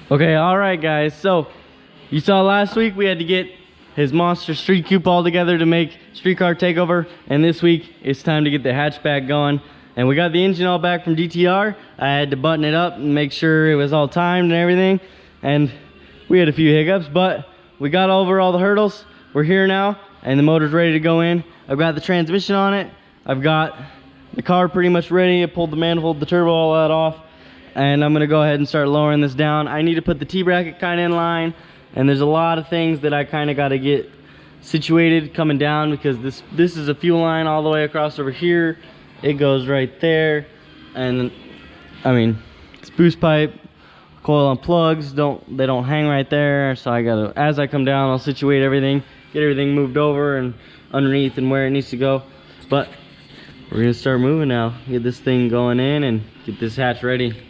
Okay, all right, guys. So you saw last week we had to get his monster street coupe all together to make Streetcar Takeover, and this week it's time to get the hatchback going. And we got the engine all back from DTR. I had to button it up and make sure it was all timed and everything, and we had a few hiccups, but we got over all the hurdles. We're here now, and the motor's ready to go in. I've got the transmission on it. I've got the car pretty much ready. I pulled the manifold, the turbo, all that off, and I'm gonna go ahead and start lowering this down. I need to put the T-bracket kind of in line, and there's a lot of things that I kind of got to get situated coming down, because this is a fuel line all the way across over here. It goes right there, and I mean, it's boost pipe, coil on plugs, they don't hang right there, so I gotta, as I come down, I'll situate everything, get everything moved over and underneath and where it needs to go. But we're gonna start moving now, get this thing going in and get this hatch ready.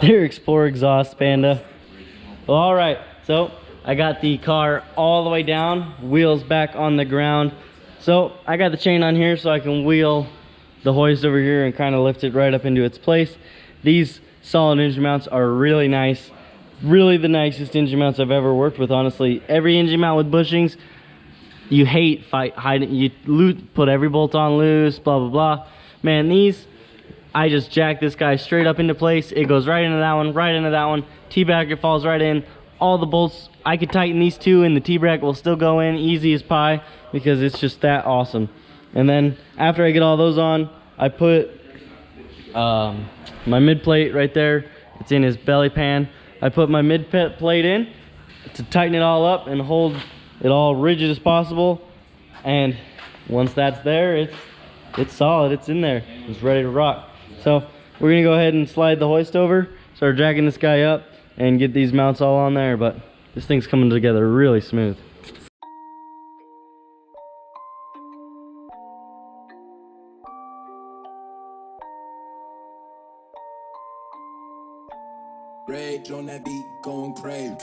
Their Explorer exhaust, Panda. Well, all right, so I got the car all the way down, wheels back on the ground. So I got the chain on here so I can wheel the hoist over here and kind of lift it right up into its place. These solid engine mounts are really nice, really the nicest engine mounts I've ever worked with. Honestly, every engine mount with bushings, you hate hiding, you put every bolt on loose, blah blah blah. Man, these, I just jack this guy straight up into place. It goes right into that one, right into that one. T-bracket falls right in. All the bolts, I could tighten these two and the T-bracket will still go in easy as pie, because it's just that awesome. And then after I get all those on, I put my mid plate right there. It's in his belly pan. I put my mid plate in to tighten it all up and hold it all rigid as possible. And once that's there, it's solid, it's in there, it's ready to rock. So we're gonna go ahead and slide the hoist over, start jacking this guy up and get these mounts all on there, but this thing's coming together really smooth. Rage on that beat, going crazy.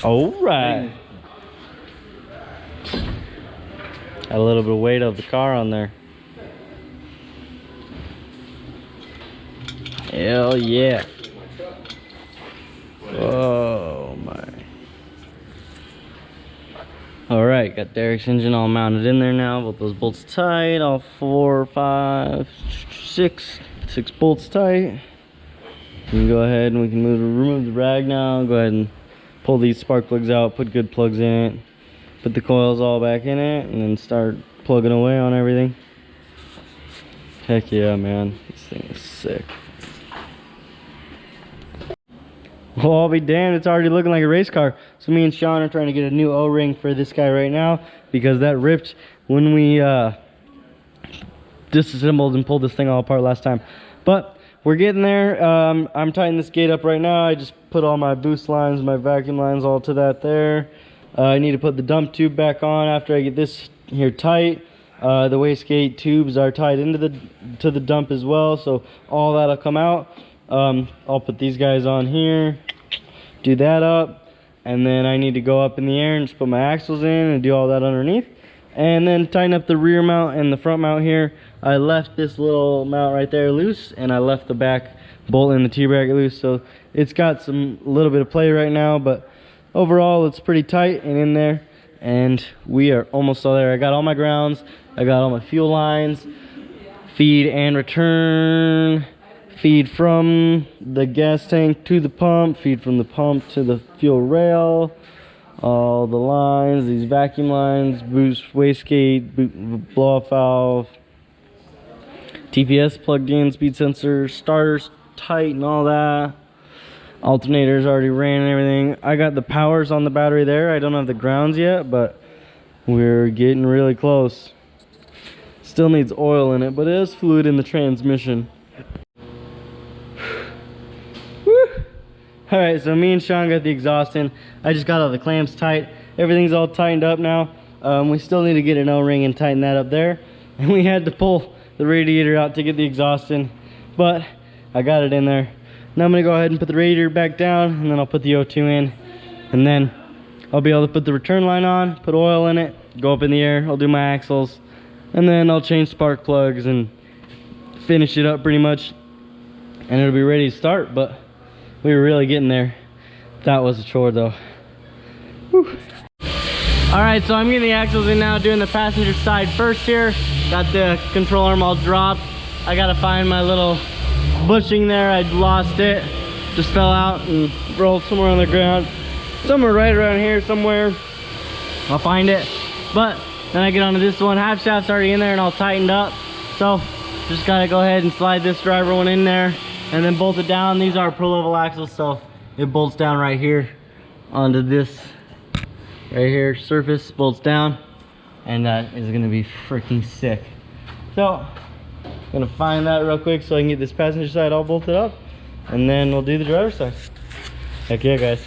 All right. Got a little bit of weight of the car on there. Hell yeah. Oh my. All right, got Derek's engine all mounted in there now. Both those bolts tight, all 4, 5, 6 bolts tight. You can go ahead and we can remove the rag now. Go ahead and pull these spark plugs out, put good plugs in it, put the coils all back in it, and then start plugging away on everything. Heck yeah, man. This thing is sick. Well, I'll be damned, it's already looking like a race car. So me and Sean are trying to get a new O-ring for this guy right now because that ripped when we disassembled and pulled this thing all apart last time. But we're getting there. I'm tightening this gate up right now. I just put all my boost lines, my vacuum lines all to that there. I need to put the dump tube back on after I get this here tight. The wastegate tubes are tied into the dump as well, so all that'll come out. I'll put these guys on here, do that up, and then I need to go up in the air and just put my axles in and do all that underneath, and then tighten up the rear mount and the front mount here. I left this little mount right there loose, and I left the back bolt in the T-bracket loose, so it's got a little bit of play right now, but overall it's pretty tight and in there, and we are almost all there. I got all my grounds, I got all my fuel lines, feed and return, feed from the gas tank to the pump, feed from the pump to the fuel rail, all the lines, these vacuum lines, boost wastegate, blow off valve, TPS plugged in, speed sensor, starters tight and all that. Alternators already ran and everything. I got the powers on the battery there. I don't have the grounds yet, but we're getting really close. Still needs oil in it, but it is fluid in the transmission. Alright, so me and Sean got the exhaust in. I just got all the clamps tight. Everything's all tightened up now. We still need to get an O-ring and tighten that up there. And we had to pull the radiator out to get the exhaust in. But I got it in there. Now I'm going to go ahead and put the radiator back down, and then I'll put the O2 in. And then I'll be able to put the return line on, put oil in it, go up in the air. I'll do my axles. And then I'll change spark plugs and finish it up pretty much. And it'll be ready to start, but we were really getting there. That was a chore though. Whew. All right, so I'm getting the axles in now, doing the passenger side first here. Got the control arm all dropped. I gotta find my little bushing there. I lost it. Just fell out and rolled somewhere on the ground. Somewhere right around here somewhere. I'll find it. But then I get onto this one. Half shaft's already in there and all tightened up. So just gotta go ahead and slide this driver one in there and then bolt it down. These are pro level axles, so it bolts down right here onto this right here surface, bolts down, and that is gonna be freaking sick. So I'm gonna find that real quick so I can get this passenger side all bolted up, and then we'll do the driver's side. Heck yeah, guys.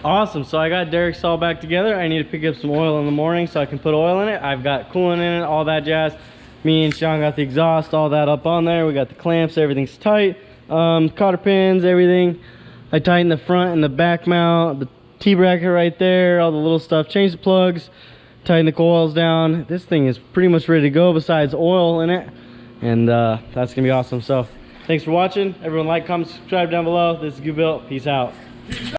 Awesome, so I got Derek's all back together. I need to pick up some oil in the morning so I can put oil in it. I've got coolant in it, all that jazz. Me and Sean got the exhaust, all that up on there. We got the clamps, everything's tight. Cotter pins, everything. I tightened the front and the back mount, the T-bracket right there, all the little stuff. Changed the plugs, tightened the coils down. This thing is pretty much ready to go besides oil in it. And that's gonna be awesome. So thanks for watching. Everyone like, comment, subscribe down below. This is GoofyBuilt. Peace out.